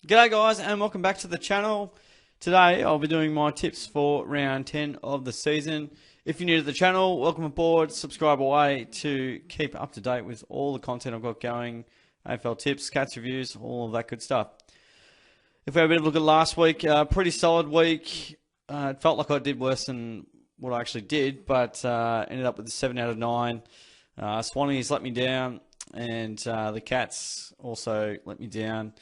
G'day guys and welcome back to the channel. Today I'll be doing my tips for round 10 of the season. If you're new to the channel, welcome aboard, subscribe away to keep up to date with all the content I've got going, AFL tips, cats reviews, all of that good stuff. If we have a bit of a look at last week, pretty solid week. It felt like I did worse than what I actually did, but ended up with a 7 out of 9. Swannies let me down and the Cats also let me down.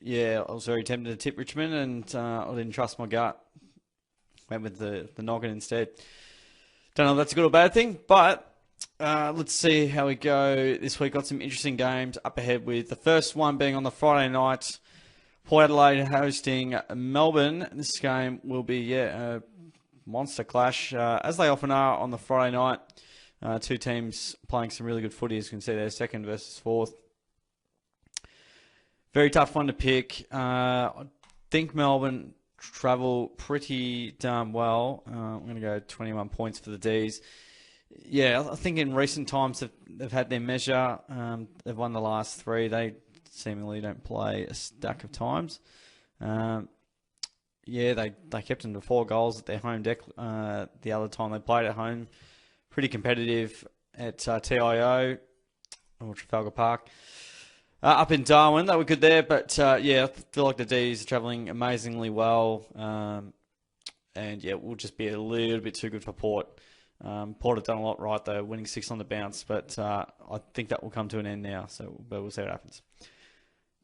Yeah, I was very tempted to tip Richmond and I didn't trust my gut. Went with the noggin instead. Don't know if that's a good or bad thing, but let's see how we go this week. Got some interesting games up ahead, with the first one being on the Friday night. Port Adelaide hosting Melbourne. This game will be a monster clash, as they often are on the Friday night. Two teams playing some really good footy, as you can see there, second versus fourth. Very tough one to pick. I think Melbourne travel pretty darn well. I'm going to go 21 points for the Ds. Yeah, I think in recent times they've had their measure. They've won the last 3. They seemingly don't play a stack of times. Yeah, they kept them to 4 goals at their home deck the other time they played at home. Pretty competitive at TIO, or Trafalgar Park. Up in Darwin, they were good there, but yeah, I feel like the D's are travelling amazingly well. And yeah, we'll just be a little bit too good for Port. Port have done a lot right though, winning 6 on the bounce, but I think that will come to an end now, but we'll see what happens.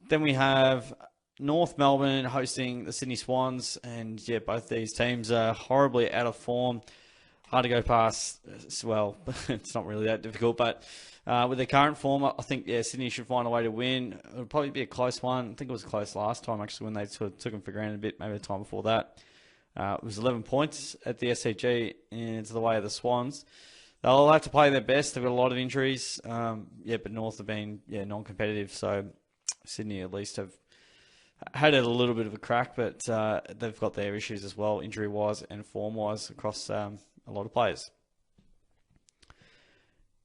Then we have North Melbourne hosting the Sydney Swans, and yeah, both these teams are horribly out of form. Hard to go past, well, it's not really that difficult, but with their current form, I think, yeah, Sydney should find a way to win. It'll probably be a close one. I think it was close last time, actually, when they sort of took them for granted a bit, maybe the time before that. It was 11 points at the SCG, and it's the way of the Swans. They'll have to play their best. They've got a lot of injuries. Yeah, but North have been, non-competitive, so Sydney at least have had a little bit of a crack, but they've got their issues as well, injury-wise and form-wise, across a lot of players.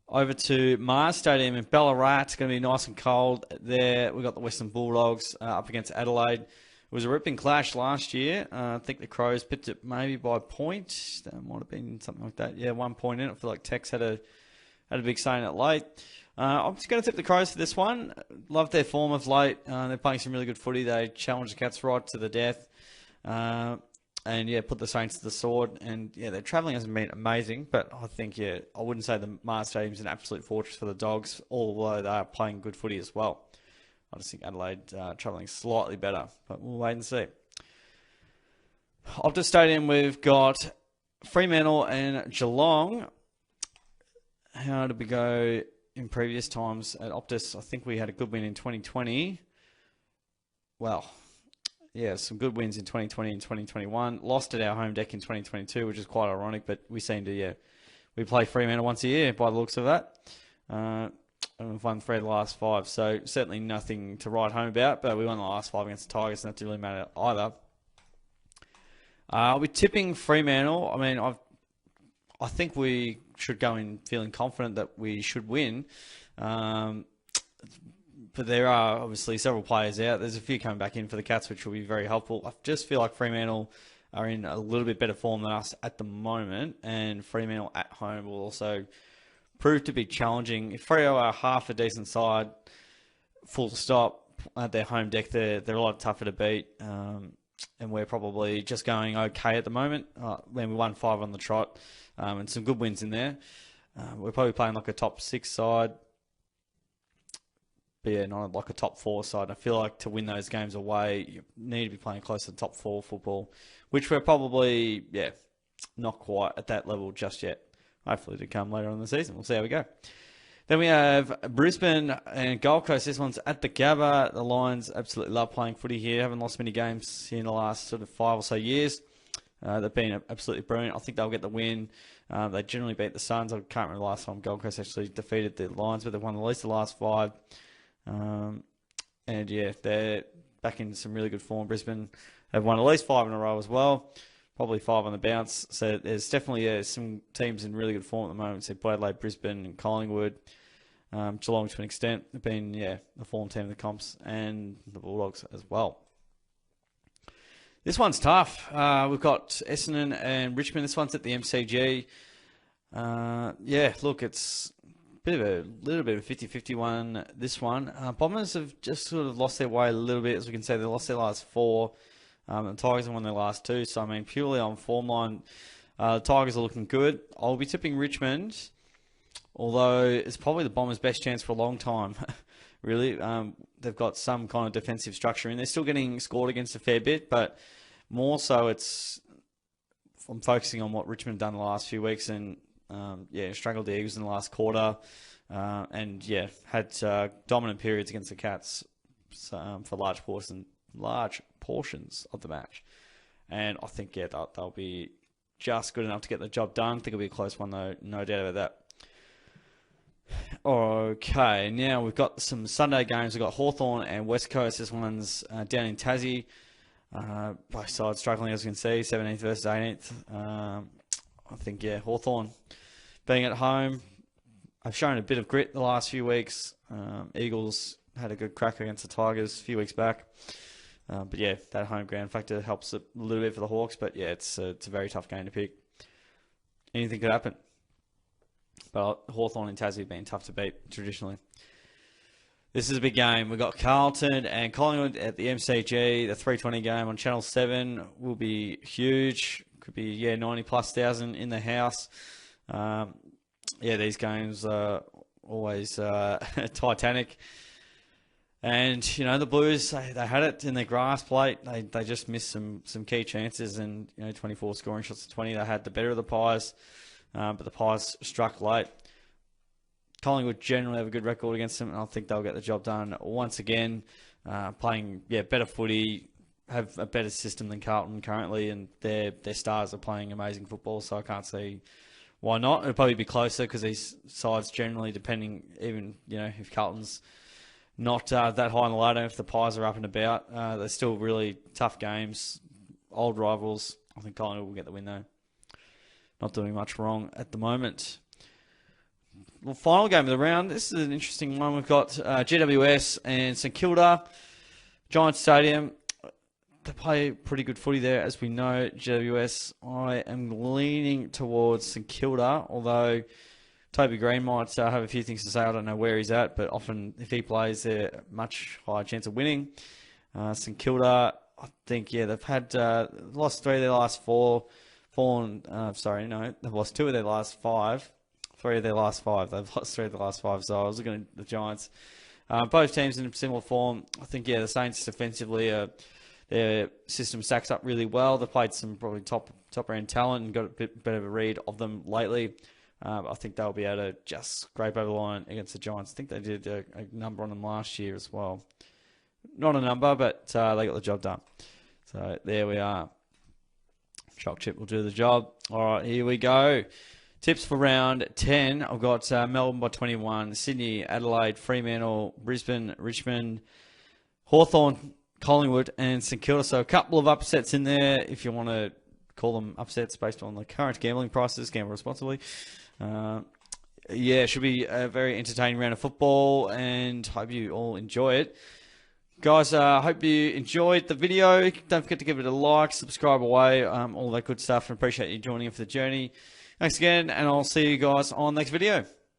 Over to Mars Stadium in Ballarat. It's going to be nice and cold there. We've got the Western Bulldogs up against Adelaide. It was a ripping clash last year. I think the Crows pipped it maybe by a point. That might have been something like that. Yeah, 1 point in it. I feel like Tex had a big say in it late. I'm just going to tip the Crows for this one. Love their form of late. They're playing some really good footy. They challenged the Cats right to the death. And yeah, put the Saints to the sword. And yeah, their travelling hasn't been amazing, but I think, yeah, I wouldn't say the Mars Stadium's an absolute fortress for the Dogs, although they are playing good footy as well. I just think Adelaide travelling slightly better, but we'll wait and see. Optus Stadium, we've got Fremantle and Geelong. How did we go in previous times at Optus? I think we had a good win in 2020. Well, yeah, some good wins in 2020 and 2021. Lost at our home deck in 2022, which is quite ironic, but we seem to, we play Fremantle once a year by the looks of that. And we've won 3 of the last 5, so certainly nothing to write home about, but we won the last 5 against the Tigers, and that didn't really matter either. I'll be tipping Fremantle. I mean, I think we should go in feeling confident that we should win. But there are obviously several players out. There's a few coming back in for the Cats, which will be very helpful. I just feel like Fremantle are in a little bit better form than us at the moment, and Fremantle at home will also prove to be challenging. If Freo are half a decent side, full stop, at their home deck, they're a lot tougher to beat, and we're probably just going okay at the moment. When we won 5 on the trot, and some good wins in there. We're probably playing like a top 6 side. But yeah, not like a top 4 side. I feel like to win those games away, you need to be playing close to top 4 football, which we're probably, not quite at that level just yet. Hopefully to come later on in the season. We'll see how we go. Then we have Brisbane and Gold Coast. This one's at the Gabba. The Lions absolutely love playing footy here. Haven't lost many games in the last sort of 5 or so years. They've been absolutely brilliant. I think they'll get the win. They generally beat the Suns. I can't remember the last time Gold Coast actually defeated the Lions, but they've won at least the last 5. And yeah, they're back in some really good form. Brisbane have won at least 5 in a row as well. Probably 5 on the bounce. So there's definitely some teams in really good form at the moment. So Port Adelaide, Brisbane and Collingwood. Geelong to an extent have been, the form team of the comps, and the Bulldogs as well. This one's tough. We've got Essendon and Richmond. This one's at the MCG. Look, it's a little bit of a 50-50 one, this one. Bombers have just sort of lost their way a little bit, as we can say. They lost their last 4. The Tigers have won their last 2. So, I mean, purely on form line, the Tigers are looking good. I'll be tipping Richmond, although it's probably the Bombers' best chance for a long time, really. They've got some kind of defensive structure, and they're still getting scored against a fair bit, but more so I'm focusing on what Richmond have done the last few weeks, and struggled the Eagles in the last quarter, had dominant periods against the Cats for large portions of the match. And I think, they'll be just good enough to get the job done. I think it'll be a close one, though, no doubt about that. Okay, now we've got some Sunday games. We've got Hawthorn and West Coast. This one's down in Tassie. Both sides struggling, as you can see, 17th versus 18th. I think, Hawthorn being at home, I've shown a bit of grit the last few weeks. Eagles had a good crack against the Tigers a few weeks back. That home ground factor helps a little bit for the Hawks. But, it's a very tough game to pick. Anything could happen. But Hawthorn and Tassie have been tough to beat traditionally. This is a big game. We've got Carlton and Collingwood at the MCG. The 3:20 game on Channel 7 will be huge. Could be 90,000+ in the house. These games are always titanic. And the Blues, they had it in their grasp late. They just missed some key chances, and 24 scoring shots to 20. They had the better of the Pies, but the Pies struck late. Collingwood generally have a good record against them, and I think they'll get the job done once again. Playing better footy, have a better system than Carlton currently, and their stars are playing amazing football, so I can't see why not. It'll probably be closer because these sides generally, depending, even if Carlton's not that high on the ladder, if the Pies are up and about, they're still really tough games, old rivals. I think Collingwood will get the win though. Not doing much wrong at the moment. Well, final game of the round. This is an interesting one. We've got GWS and St Kilda. Giants Stadium. They play pretty good footy there, as we know. GWS, I am leaning towards St Kilda, although Toby Green might have a few things to say. I don't know where he's at, but often if he plays, they're a much higher chance of winning. St Kilda, I think, they've had lost 3 of their last 4. They've lost 2 of their last 5. 3 of their last 5. They've lost 3 of the last 5. So I was looking at the Giants. Both teams in similar form. I think, the Saints defensively, their system stacks up really well. They've played some probably top end talent and got a bit better of a read of them lately. I think they'll be able to just scrape over the line against the Giants. I think they did a number on them last year as well. Not a number, but they got the job done. So there we are. Chalk chip will do the job. All right, here we go. Tips for round 10. I've got Melbourne by 21, Sydney, Adelaide, Fremantle, Brisbane, Richmond, Hawthorn, Collingwood, and St Kilda. So a couple of upsets in there, if you want to call them upsets based on the current gambling prices. Gamble responsibly. It should be a very entertaining round of football, and hope you all enjoy it. Guys, hope you enjoyed the video. Don't forget to give it a like, subscribe away, all that good stuff, and appreciate you joining in for the journey. Thanks again, and I'll see you guys on the next video.